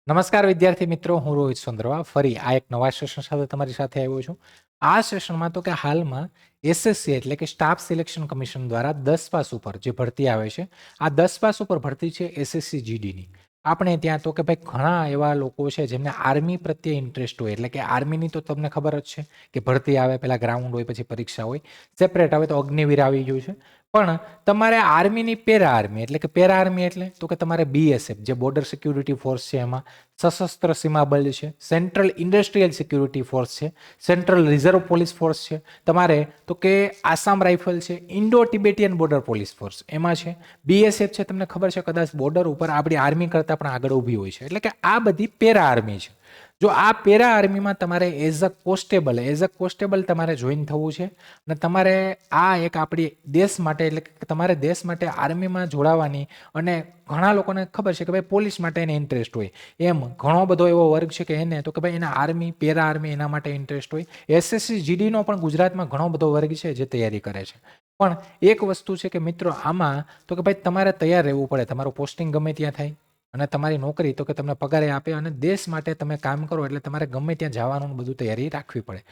નમસ્કાર વિદ્યાર્થી મિત્રો, હું રોહિત સુંદરવા ફરી આ એક નવા સેશન સાથે તમારી સાથે આવ્યો છું. આ સેશનમાં તો કે હાલમાં એસએસસી એટલે કે સ્ટાફ સિલેક્શન કમિશન દ્વારા 10 પાસ ઉપર જે ભરતી આવે છે, આ 10 પાસ ઉપર ભરતી છે એસએસસી જીડીની. આપણે ત્યાં તો કે ભાઈ ઘણા એવા લોકો છે જેમને આર્મી પ્રત્યે ઇન્ટરેસ્ટ હોય, એટલે કે આર્મીની તો તમને ખબર જ છે કે ભરતી આવે પહેલા ગ્રાઉન્ડ હોય, પછી પરીક્ષા હોય, સેપરેટ આવે તો અગ્નિવીર આવી ગયું છે. પણ તમારે આર્મીની પેરા આર્મી એટલે કે પેરા આર્મી એટલે તો કે તમારે બીએસએફ જે બોર્ડર સિક્યુરિટી ફોર્સ છે, એમાં સશસ્ત્ર સીમા બળ છે, સેન્ટ્રલ ઇન્ડસ્ટ્રીયલ સિક્યુરિટી ફોર્સ છે, સેન્ટ્રલ રિઝર્વ પોલીસ ફોર્સ છે, તમારે તો કે આસામ રાઇફલ છે, Indo Tibetan border police force એમાં છે, બીએસએફ છે. તમને ખબર છે કદાચ બોર્ડર ઉપર આપણી આર્મી કરતાં પણ આગળ ઊભી હોય છે, એટલે કે આ બધી પેરા આર્મી છે. જો આ પેરા આર્મીમાં તમારે એઝ અ કોન્સ્ટેબલ તમારે જોઈન થવું છે અને તમારે આ એક આપણી દેશ માટે એટલે કે તમારે દેશ માટે આર્મીમાં જોડાવાની, અને ઘણા લોકોને ખબર છે કે ભાઈ પોલીસ માટે એને ઇન્ટરેસ્ટ હોય, એમ ઘણો બધો એવો વર્ગ છે કે એને તો કે ભાઈ એના આર્મી પેરા આર્મી એના માટે ઇન્ટરેસ્ટ હોય. એસએસસી જીડીનો પણ ગુજરાતમાં ઘણો બધો વર્ગ છે જે તૈયારી કરે છે. પણ એક વસ્તુ છે કે મિત્રો, આમાં તો કે ભાઈ તમારે તૈયાર રહેવું પડે. તમારું પોસ્ટિંગ ગમે ત્યાં થાય અને તમારી નોકરી તો કે તમને પગારે આપે અને દેશ માટે તમે કામ કરો, એટલે તમારે ગમે ત્યાં જવાનું બધું તૈયારી રાખવી પડે.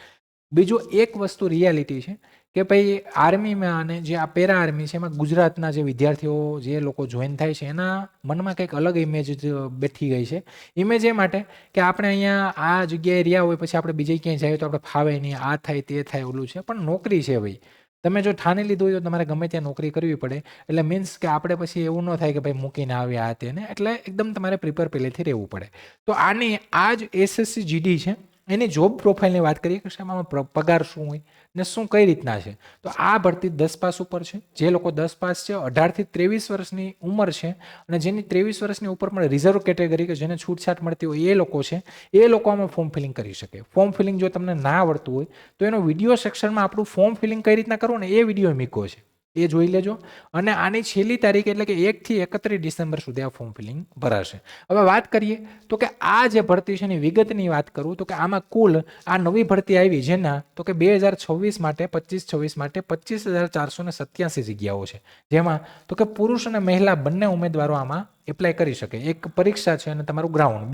બીજું એક વસ્તુ રિયાલિટી છે કે ભાઈ આર્મીમાં અને જે આ પેરા આર્મી છે એમાં ગુજરાતના જે વિદ્યાર્થીઓ જે લોકો જોઈન થાય છે એના મનમાં કંઈક અલગ ઇમેજ બેઠી ગઈ છે. ઇમેજ એ માટે કે આપણે અહીંયા આ જગ્યાએ રહ્યા હોય, પછી આપણે બીજે ક્યાંય જઈએ તો આપણે ફાવે નહીં, આ થાય તે થાય ઓલું છે. પણ નોકરી છે ભાઈ, તમે જો ઠાની લીધું હોય તો તમારે ગમે ત્યાં નોકરી કરવી પડે. એટલે મીન્સ કે આપણે પછી એવું ન થાય કે ભાઈ મૂકીને આવ્યા આ તેને, એટલે એકદમ તમારે પ્રિપેર પહેલેથી રહેવું પડે. તો આની આ જ એસએસસી જીડી છે, એની જોબ પ્રોફાઇલની વાત કરીએ કે આમાં પગાર શું હોય ને શું કઈ રીતના છે. તો આ ભરતી 10 પાસ ઉપર છે. જે લોકો 10 પાસ છે, 18 થી 23 વર્ષની ઉંમર છે, અને જેની 23 વર્ષની ઉપર પણ રિઝર્વ કેટેગરી કે જેને છૂટછાટ મળતી હોય એ લોકો છે, એ લોકો આમાં ફોર્મ ફિલિંગ કરી શકે. ફોર્મ ફિલિંગ જો તમને ના આવડતું હોય તો એનો વિડીયો સેક્શનમાં આપણું ફોર્મ ફિલિંગ કઈ રીતના કરવું ને એ વિડીયો મૂક્યો છે, એ જોઈ લેજો. અને આની છેલ્લી તારીખ એટલે કે 1 થી 31 ડિસેમ્બર સુધી આ ફોર્મ ફિલિંગ ભરાશે. હવે વાત કરીએ તો કે આ જે ભરતી છે એની વિગતની વાત કરું તો કે આમાં કુલ આ નવી ભરતી આવી જેના તો કે 2026 માટે 25-26 માટે 25,487 જગ્યાઓ છે, જેમાં તો કે પુરુષ અને મહિલા બંને ઉમેદવારો આમાં એપ્લાય કરી શકે. એક પરીક્ષા છે અને તમારું ગ્રાઉન્ડ,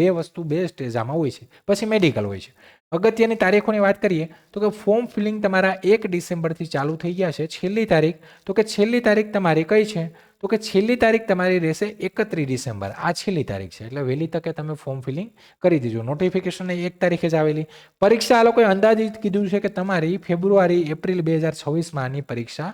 બે સ્ટેજ આમાં હોય છે, પછી મેડિકલ હોય છે. અગત્યની તારીખોની વાત કરીએ તો કે ફોર્મ ફિલિંગ તમારા 1 ડિસેમ્બરથી ચાલુ થઈ ગયા છે. છેલ્લી તારીખ તમારી કઈ છે તો કે છેલ્લી તારીખ તમારી રહેશે 31 ડિસેમ્બર. આ છેલ્લી તારીખ છે, એટલે વહેલી તકે તમે ફોર્મ ફિલિંગ કરી દેજો. નોટિફિકેશન 1 તારીખે જ આવેલી. પરીક્ષા આ લોકોએ અંદાજિત કીધું છે કે તમારી ફેબ્રુઆરી-એપ્રિલ 2026માં આની પરીક્ષા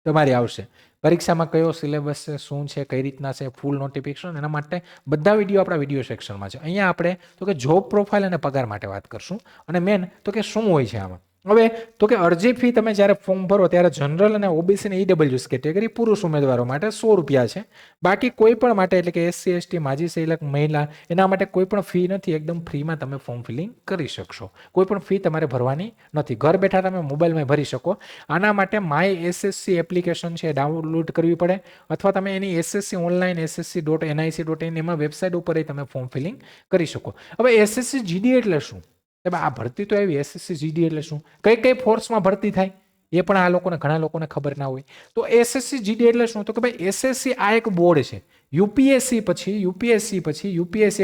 તમારી આવશે. પરીક્ષામાં કયો સિલેબસ છે, શું છે, કઈ રીતના છે, ફૂલ નોટિફિકેશન, એના માટે બધા વિડીયો આપણા વિડીયો સેક્શનમાં છે. અહીંયા આપણે તો કે જોબ પ્રોફાઇલ અને પગાર માટે વાત કરશું, અને મેન તો કે શું હોય છે આમાં. હવે તો કે અરજી ફી તમે જ્યારે ફોર્મ ભરો ત્યારે જનરલ અને ઓબીસી અને ઈડબ્લ્યુએસ કેટેગરી પુરુષ ઉમેદવારો માટે 100 રૂપિયા છે. બાકી કોઈ પણ માટે એટલે કે એસસી એસટી માજી સૈનિક મહિલા એના માટે કોઈ પણ ફી નથી. એકદમ ફ્રીમાં તમે ફોર્મ ફિલિંગ કરી શકશો. કોઈ પણ ફી તમારે ભરવાની નથી. ઘર બેઠા તમે મોબાઈલમાં ભરી શકો. આના માટે માય એસએસસી એપ્લિકેશન છે, ડાઉનલોડ કરવી પડે, અથવા તમે એની એસએસસી ઓનલાઈન ssc.nic.in એમાં વેબસાઇટ ઉપર તમે ફોર્મ ફિલિંગ કરી શકો. હવે એસએસસી જીડી એટલે શું? આ ભરતી તો આવી, એસએસસી જીડી એટલે શું, કઈ ફોર્સમાં ભરતી થાય એ પણ ઘણા લોકોને ખબર ના હોય. તો એસએસસી જીડી એટલે શું? તો કે ભાઈ એસએસસી આ એક બોર્ડ છે. યુપીએસસી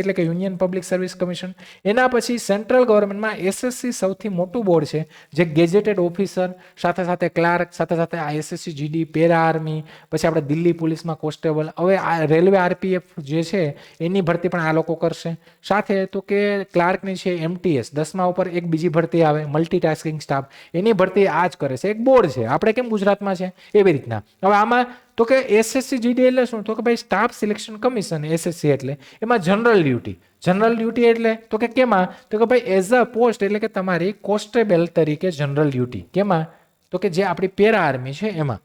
એટલે કે યુનિયન પબ્લિક સર્વિસ કમિશન, એના પછી સેન્ટ્રલ ગવર્મેન્ટમાં એસએસસી સૌથી મોટું બોર્ડ છે, જે ગેજેટેડ ઓફિસર સાથે સાથે ક્લાર્ક સાથે સાથે આ એસએસસી જીડી, પેરા આર્મી, પછી આપણે દિલ્હી પોલીસમાં કોન્સ્ટેબલ, હવે આ રેલવે આરપીએફ જે છે એની ભરતી પણ આ લોકો કરશે. સાથે તો કે ક્લાર્કની છે એમટીએસ, 10મા ઉપર એક બીજી ભરતી આવે મલ્ટીટાસ્કિંગ સ્ટાફ, એની ભરતી આ જ કરે છે. એક બોર્ડ છે, આપણે કેમ ગુજરાતમાં છે એવી રીતના. હવે આમાં તો કે એસએસસી જીડી એટલે શું? તો કે ભાઈ સ્ટાફ સિલેક્શન કમિશન, એસએસસી એટલે એમાં જનરલ ડ્યુટી એટલે તો કે કેમાં? તો કે ભાઈ એઝ અ પોસ્ટ એટલે કે તમારી કોન્સ્ટેબલ તરીકે જનરલ ડ્યુટી. કેમાં? તો કે જે આપણી પેરા આર્મી છે એમાં.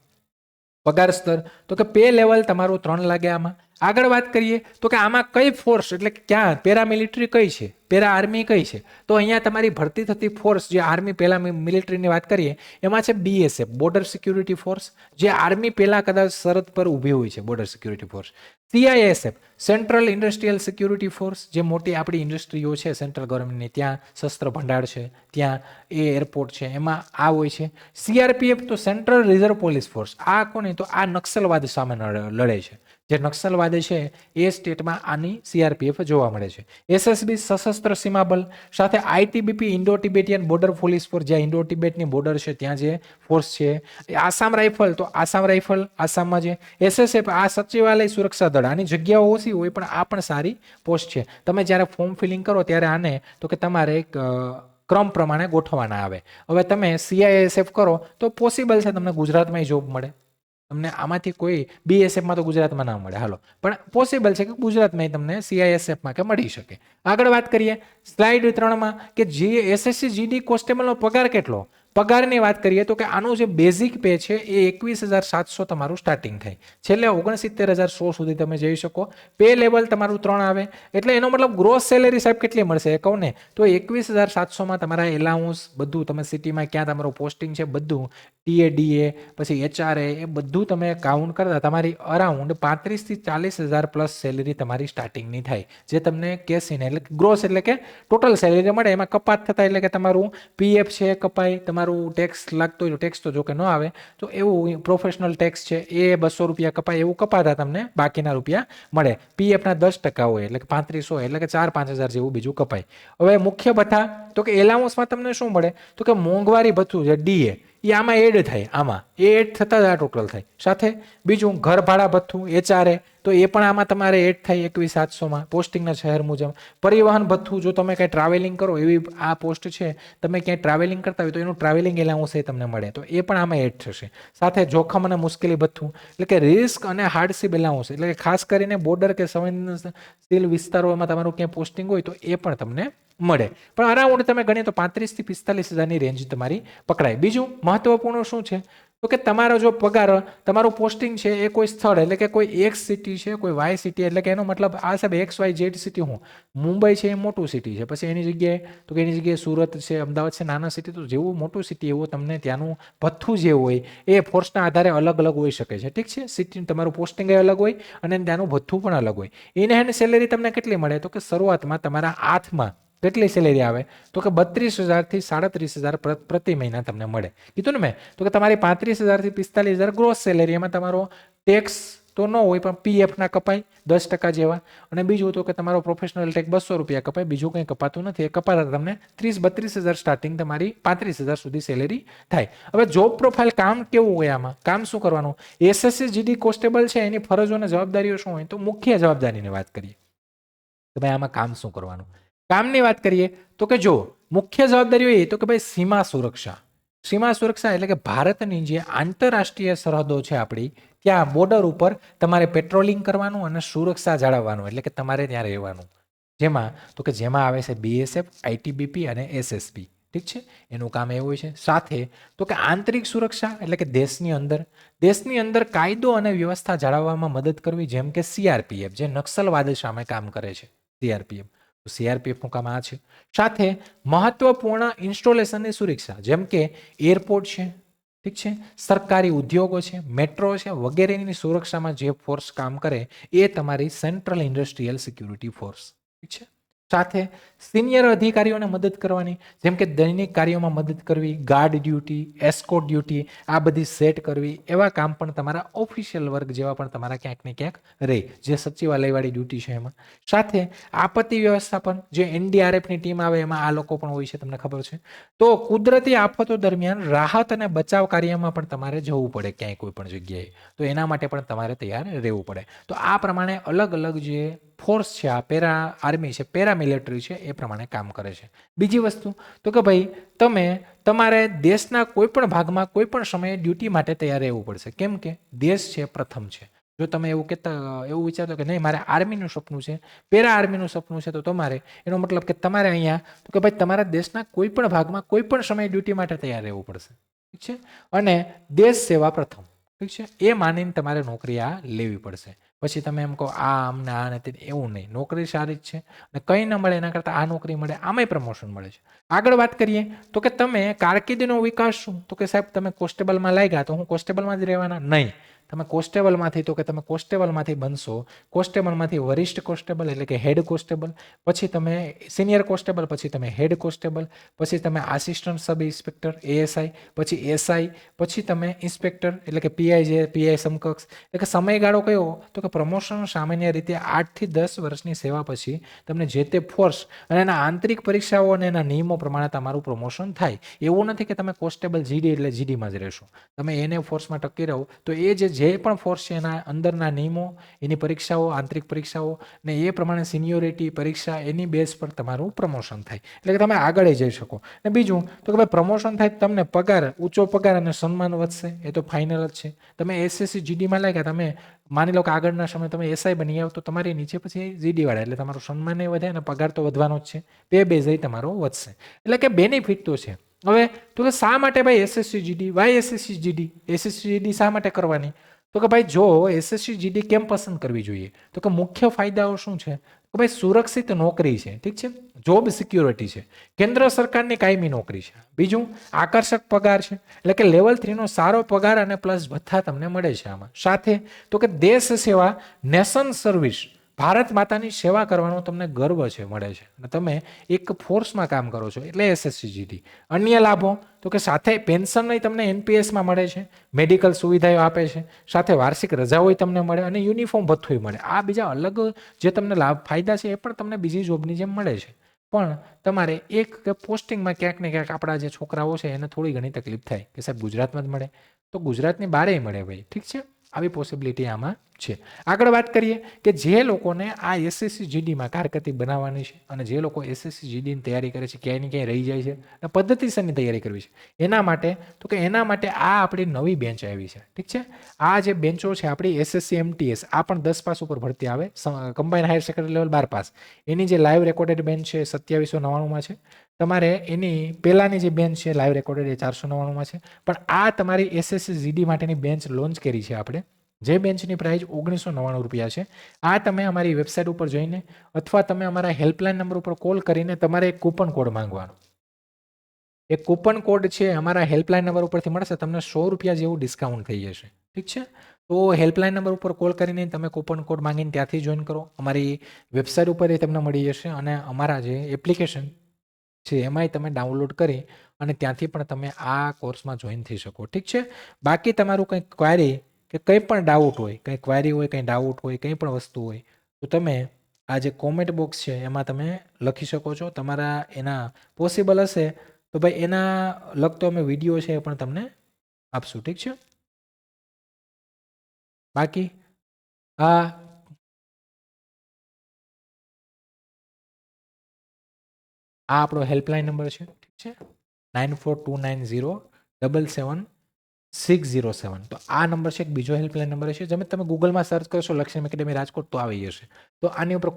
પગાર સ્તર તો કે પે લેવલ તમારું 3 લાગે. આમાં આગળ વાત કરીએ તો કે આમાં કઈ ફોર્સ એટલે કે ક્યાં પેરામિલિટરી કઈ છે, પેરા આર્મી કઈ છે? તો અહીંયા તમારી ભરતી થતી ફોર્સ જે આર્મી પહેલા મિલિટરીની વાત કરીએ એમાં છે બીએસએફ, બોર્ડર સિક્યુરિટી ફોર્સ, જે આર્મી પહેલા કદાચ સરહદ પર ઊભી હોય છે, border security force. CISF central industrial security force, જે મોટી આપણી ઇન્ડસ્ટ્રીઓ છે સેન્ટ્રલ ગવર્મેન્ટની, ત્યાં શસ્ત્ર ભંડાર છે, ત્યાં એ એરપોર્ટ છે, એમાં આ હોય છે. CRPF તો સેન્ટ્રલ રિઝર્વ પોલીસ ફોર્સ, આ કોને તો આ નક્સલવાદ સામે લડે છે. જે નક્સલવાદ છે એ સ્ટેટમાં આની CRPF જોવા મળે છે. SSB સશસ્ત્ર સીમા બલ, સાથે ITBP Indo Tibetan border police force, જ્યાં ઇન્ડો ટિબેટની બોર્ડર છે ત્યાં જે ફોર્સ છે. આસામ રાઇફલ તો આસામ રાઇફલ આસામમાં છે. SSF આ સચિવાલય સુરક્ષા દળ, આની જગ્યાઓ ઓછી હોય પણ આ પણ સારી પોસ્ટ છે. તમે જ્યારે ફોર્મ ફિલિંગ કરો ત્યારે આને તો કે તમારે એક ક્રમ પ્રમાણે ગોઠવવાના આવે. હવે તમે CISF કરો તો પોસિબલ છે તમને ગુજરાતમાં જોબ મળે. તમને આમાંથી કોઈ BSFમાં તો ગુજરાતમાં ના મળે, હાલો, પણ પોસિબલ છે કે ગુજરાતમાં તમને CISFમાં કે મળી શકે. આગળ વાત કરીએ સ્લાઇડ 3માં કે જે SSC GD કોન્સ્ટેબલનો પગાર કેટલો. પગારની વાત કરીએ તો કે આનું જે બેઝિક પે છે એ 21,700 તમારું સ્ટાર્ટિંગ થાય, છેલ્લે 69,100 સુધી તમે જઈ શકો. પે લેવલ તમારું 3 આવે, એટલે એનો મતલબ ગ્રોસ સેલેરી સાહેબ કેટલી મળશે એ કહું ને તો 21,700માં તમારા એલાઉન્સ બધું, તમે સિટીમાં ક્યાં તમારું પોસ્ટિંગ છે બધું, TADA પછી HRA એ બધું તમે કાઉન્ટ કરતા તમારી અરાઉન્ડ 35,000 થી 40,000 પ્લસ સેલેરી તમારી સ્ટાર્ટિંગની થાય, જે તમને કેસીને એટલે ગ્રોસ એટલે કે ટોટલ સેલેરી મળે. એમાં કપાત થતા એટલે કે તમારું PF છે કપાય, તમારું ટેક્સ લાગતો હોય તો ટેક્સ તો જો કે ન આવે, તો એવું પ્રોફેશનલ ટેક્સ છે એ 200 રૂપિયા કપાય, એવું કપાતા તમને બાકીના રૂપિયા મળે. PFના 10% હોય એટલે કે 3500 હોય એટલે કે 4-5,000 જેવું બીજું કપાય. હવે મુખ્ય ભથ્થા તો કે એલાઉન્સમાં તમને શું મળે તો કે મોંઘવારી ભથ્થું છે DA એ આમાં એડ થાય, આમાં એ એડ થતાં આ ટોટલ થાય. સાથે બીજું ઘર ભાડા ભથ્થું HRA તો એ પણ આમાં તમારે એડ થાય 21,700માં પોસ્ટિંગના શહેર મુજબ. પરિવહન ભથ્થું, જો તમે કંઈ ટ્રાવેલિંગ કરો એવી આ પોસ્ટ છે, તમે ક્યાંય ટ્રાવેલિંગ કરતા હોય તો એનું ટ્રાવેલિંગ એલાઉન્સ એ તમને મળે, તો એ પણ આમાં એડ થશે. સાથે જોખમ અને મુશ્કેલી ભથ્થું એટલે કે રિસ્ક અને હાર્ડશીપ એલાઉન્સ, એટલે કે ખાસ કરીને બોર્ડર કે સંવેદનશીલ વિસ્તારોમાં તમારું ક્યાંય પોસ્ટિંગ હોય તો એ પણ તમને મળે. પણ અરાઉન્ડ તમે ગણીએ તો 35,000 થી 45,000ની રેન્જ તમારી પકડાય. બીજું મહત્વપૂર્ણ શું છે તો કે તમારો જો પગાર, તમારું પોસ્ટિંગ છે એ કોઈ સ્થળ એટલે કે કોઈ X સિટી છે, કોઈ Y સિટી, એટલે કે એનો મતલબ આ સાહેબ XYZ સિટી, હું મુંબઈ છે એ મોટું સિટી છે, પછી એની જગ્યાએ તો કે એની જગ્યાએ સુરત છે, અમદાવાદ છે નાના સિટી, તો જેવું મોટું સિટી એવું તમને ત્યાંનું ભથ્થું જે હોય એ ફોર્સના આધારે અલગ અલગ હોઈ શકે છે. ઠીક છે, સિટી તમારું પોસ્ટિંગ અલગ હોય અને ત્યાંનું ભથ્થું પણ અલગ હોય. ઇન હેન્ડ સેલેરી તમને કેટલી મળે તો કે શરૂઆતમાં તમારા હાથમાં કેટલી સેલેરી આવે તો કે 32,000 થી 37,000 પ્રતિ મહિના તમને મળે. કીધું ને મેં તો કે તમારી 35,000 થી 45,000 ગ્રોસ સેલેરી, એમાં તમારો ટેક્સ તો ન હોય પણ PF ના કપાય 10% જેવા, અને બીજું તો કે તમારો પ્રોફેશનલ ટેક્સ 200 રૂપિયા કપાય, બીજું કંઈ કપાતું નથી. એ કપાતા તમને 30-32,000 સ્ટાર્ટિંગ તમારી 35,000 સુધી સેલેરી થાય. હવે જોબ પ્રોફાઇલ કામ કેવું હોય, આમાં કામ શું કરવાનું. SSC GD કોન્સ્ટેબલ છે એની ફરજો અને જવાબદારીઓ શું હોય, તો મુખ્ય જવાબદારીની વાત કરીએ તો ભાઈ આમાં કામ શું કરવાનું. કામની વાત કરીએ તો કે જો મુખ્ય જવાબદારીઓ એ તો કે ભાઈ સીમા સુરક્ષા. સીમા સુરક્ષા એટલે કે ભારતની જે આંતરરાષ્ટ્રીય સરહદો છે આપણી, ત્યાં બોર્ડર ઉપર તમારે પેટ્રોલિંગ કરવાનું અને સુરક્ષા જાળવવાનું, એટલે કે તમારે ત્યાં રહેવાનું. જેમાં તો કે જેમાં આવે છે BSF, ITBP અને SSB. ઠીક છે, એનું કામ એવું હોય છે. સાથે તો કે આંતરિક સુરક્ષા એટલે કે દેશની અંદર કાયદો અને વ્યવસ્થા જાળવવામાં મદદ કરવી, જેમ કે CRPF જે નક્સલવાદ સામે કામ કરે છે, CRPFનું કામ આ છે. સાથે મહત્વપૂર્ણ ઇન્સ્ટોલેશનની સુરક્ષા, જેમ કે એરપોર્ટ છે, ઠીક છે, સરકારી ઉદ્યોગો છે, મેટ્રો છે વગેરેની સુરક્ષામાં જે ફોર્સ કામ કરે એ તમારી સેન્ટ્રલ ઇન્ડસ્ટ્રીયલ સિક્યુરિટી ફોર્સ. ઠીક છે. સાથે સિનિયર અધિકારીઓને મદદ કરવાની, જેમ કે દૈનિક કાર્યોમાં મદદ કરવી, ગાર્ડ ડ્યુટી, એસ્કોર્ટ ડ્યુટી આ બધી સેટ કરવી, એવા કામ પણ તમારા ઓફિશિયલ વર્ક જેવા પણ તમારા ક્યાંક ને ક્યાંક રહે, જે સચિવાલયવાળી ડ્યુટી છે એમાં. સાથે આપત્તિ વ્યવસ્થાપન, જે NDRFની ટીમ આવે એમાં આ લોકો પણ હોય છે, તમને ખબર છે. તો કુદરતી આફતો દરમિયાન રાહત અને બચાવ કાર્યમાં પણ તમારે જવું પડે ક્યાંય કોઈ પણ જગ્યાએ, તો એના માટે પણ તમારે તૈયાર રહેવું પડે. તો આ પ્રમાણે અલગ અલગ જે ફોર્સ છે, આ પેરા આર્મી છે, પેરામિલિટરી છે, એ પ્રમાણે કામ કરે છે. બીજી વસ્તુ તો કે ભાઈ તમારે દેશના કોઈ પણ ભાગમાં કોઈ પણ સમયે ડ્યુટી માટે તૈયાર રહેવું પડશે, કેમ કે દેશ છે પ્રથમ છે. જો તમે એવું વિચારતો કે નહીં મારે આર્મીનું સપનું છે, પેરા આર્મીનું સપનું છે, તો તમારે એનો મતલબ કે તમારે અહીંયા તો કે ભાઈ તમારા દેશના કોઈ પણ ભાગમાં કોઈ પણ સમયે ડ્યુટી માટે તૈયાર રહેવું પડશે. ઠીક છે, અને દેશ સેવા પ્રથમ. ઠીક છે, એ માનીને તમારે નોકરી આ લેવી પડશે. પછી તમે એમ કહો અમને આ નથી, એવું નહીં, નોકરી સારી જ છે અને કંઈ ન મળે એના કરતાં આ નોકરી મળે, આમાંય પ્રમોશન મળે છે. આગળ વાત કરીએ તો કે તમે કારકિર્દીનો વિકાસ શું, તો કે સાહેબ તમે કોન્સ્ટેબલમાં લાગ્યા તો હું કોન્સ્ટેબલમાં જ રહેવાના નહીં, તમે કોન્સ્ટેબલમાંથી તો કે તમે કોન્સ્ટેબલમાંથી બનશો, કોન્સ્ટેબલમાંથી વરિષ્ઠ કોન્સ્ટેબલ એટલે કે હેડ કોન્સ્ટેબલ, પછી તમે સિનિયર કોન્સ્ટેબલ, પછી તમે હેડ કોન્સ્ટેબલ, પછી તમે આસિસ્ટન્ટ સબ ઇન્સ્પેક્ટર એએસઆઈ, પછી એસઆઈ, પછી તમે ઇન્સ્પેક્ટર એટલે કે પીઆઈ જે પીઆઈ સમકક્ષ. એટલે કે સમયગાળો કયો તો કે પ્રમોશન સામાન્ય રીતે 8 થી 10 વર્ષની સેવા પછી તમને જે તે ફોર્સ અને એના આંતરિક પરીક્ષાઓ અને એના નિયમો પ્રમાણે તમારું પ્રમોશન થાય. એવું નથી કે તમે કોન્સ્ટેબલ જીડી એટલે જીડીમાં જ રહેશો. તમે એને ફોર્સમાં ટકી રહો તો એ જે પણ ફોર્સ છે એના અંદરના નિયમો, એની પરીક્ષાઓ, આંતરિક પરીક્ષાઓ ને એ પ્રમાણે સિનિયોરિટી પરીક્ષા એની બેઝ પર તમારું પ્રમોશન થાય, એટલે કે તમે આગળ જઈ શકો. ને બીજું તો કે ભાઈ પ્રમોશન થાય તમને પગાર, ઊંચો પગાર અને સન્માન વધશે, એ તો ફાઇનલ જ છે. તમે એસએસસી જીડીમાં લાગ્યા, તમે માની લો કે આગળના સમય તમે એસઆઈ બની આવો તો તમારી નીચે પછી જીડી વાળા, એટલે તમારું સન્માન વધે અને પગાર તો વધવાનો જ છે, બે બેઝ તમારો વધશે. એટલે કે બેનિફિટ તો છે. હવે તો કે શા માટે ભાઈ SSC GD, why SSC GD, SSC GD શા માટે કરવાની? તો કે ભાઈ જો એસએસસી જીડી કેમ પસંદ કરવી જોઈએ તો કે મુખ્ય ફાયદાઓ શું છે કે ભાઈ સુરક્ષિત નોકરી છે, ઠીક છે, જોબ સિક્યોરિટી છે, કેન્દ્ર સરકારની કાયમી નોકરી છે, બીજું આકર્ષક પગાર છે, એટલે કે લેવલ 3 નો સારો પગાર અને પ્લસ ભથ્થા તમને મળે છે આમાં. સાથે તો કે દેશ સેવા, નેશન સર્વિસ, ભારત માતાની સેવા કરવાનો તમને ગર્વ છે, મળે છે, અને તમે એક ફોર્સમાં કામ કરો છો એટલે એસએસસી જીડી. અન્ય લાભો તો કે સાથે પેન્શન નહીં તમને એનપીએસમાં મળે છે, મેડિકલ સુવિધાઓ આપે છે, સાથે વાર્ષિક રજાઓ તમને મળે અને યુનિફોર્મ ભથ્થું મળે. આ બીજા અલગ જે તમને લાભ ફાયદા છે એ પણ તમને બીજી જોબની જેમ મળે છે. પણ તમારે એક પોસ્ટિંગમાં ક્યાંક ને ક્યાંક આપણા જે છોકરાઓ છે એને થોડી ઘણી તકલીફ થાય કે સાહેબ ગુજરાતમાં જ મળે તો ગુજરાતની બારે મળે ભાઈ, ઠીક છે, આવી પોસિબિલિટી આમાં છે. આગળ વાત કરીએ કે જે લોકોને આ એસએસસી જીડીમાં કારકિર્દી બનાવવાની છે અને જે લોકો એસએસસી જીડીની તૈયારી કરે છે, ક્યાંય ને ક્યાંય રહી જાય છે અને પદ્ધતિસરની તૈયારી કરવી છે, એના માટે તો કે એના માટે આ આપણી નવી બેન્ચ આવી છે, ઠીક છે. આ જે બેન્ચો છે આપણી એસએસસી એમટીએસ, આ પણ 10 પાસ ઉપર ભરતી આવે, combine higher secondary level 12 pass. એની જે લાઈવ રેકોર્ડેડ બેન્ચ છે 2799 છે. તમારે એની પહેલાની જે બેન્ચ છે લાઈવ રેકોર્ડેડ એ 499 છે. પણ આ તમારી એસએસસી જીડી માટેની બેન્ચ લોન્ચ કરી છે આપણે, જે બેન્ચની પ્રાઇસ 1999 રૂપિયા છે. આ તમે અમારી વેબસાઇટ ઉપર જઈને અથવા તમે અમારા હેલ્પલાઇન નંબર ઉપર કોલ કરીને તમારે એક કૂપન કોડ માંગવાનો. એક કૂપન કોડ છે અમારા હેલ્પલાઇન નંબર ઉપરથી મળશે, તમને 100 રૂપિયા જેવું ડિસ્કાઉન્ટ થઈ જશે, ઠીક છે. તો હેલ્પલાઇન નંબર ઉપર કોલ કરીને તમે કૂપન કોડ માંગીને ત્યાંથી જોઈન કરો. અમારી વેબસાઇટ ઉપર એ તમને મળી જશે અને અમારા જે એપ્લિકેશન છે એમાંય તમે ડાઉનલોડ કરી અને ત્યાંથી પણ તમે આ કોર્સમાં જોઈન થઈ શકો, ઠીક છે. બાકી તમારું કંઈ ક્વેરી કે કંઈ પણ ડાઉટ હોય, કંઈ ક્વેરી હોય, કંઈ ડાઉટ હોય, કંઈ પણ વસ્તુ હોય તો તમે આ જે કોમેન્ટ બોક્સ છે એમાં તમે લખી શકો છો. તમારા એના પોસિબલ હશે તો ભાઈ એના લગતો અમે વિડીયો છે એ પણ તમને આપશું, ઠીક છે. બાકી આ આપણો હેલ્પલાઇન નંબર છે, ઠીક છે, 9429077607. તો આ નંબર છે, એક બીજો હેલ્પલાઇન નંબર છે, જેમ તમે ગૂગલમાં સર્ચ કરશો લક્ષ્મી એકેડેમી રાજકોટ તો આવી જશે. તો આની ઉપર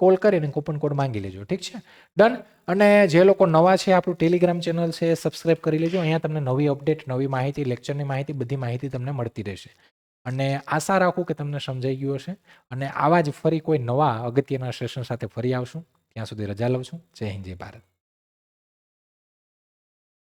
કોલ કરીને કૂપન કોડ માંગી લેજો, ઠીક છે, ડન. અને જે લોકો નવા છે આપણું ટેલિગ્રામ ચેનલ છે સબસ્ક્રાઇબ કરી લેજો. અહીંયા તમને નવી અપડેટ, નવી માહિતી, લેક્ચરની માહિતી, બધી માહિતી તમને મળતી રહેશે. અને આશા રાખું કે તમને સમજાઈ ગયું હશે અને આવા જ ફરી કોઈ નવા અગત્યના સેશન સાથે ફરી આવશું. ત્યાં સુધી રજા લઉં છું. જય હિન્દ, જય ભારત.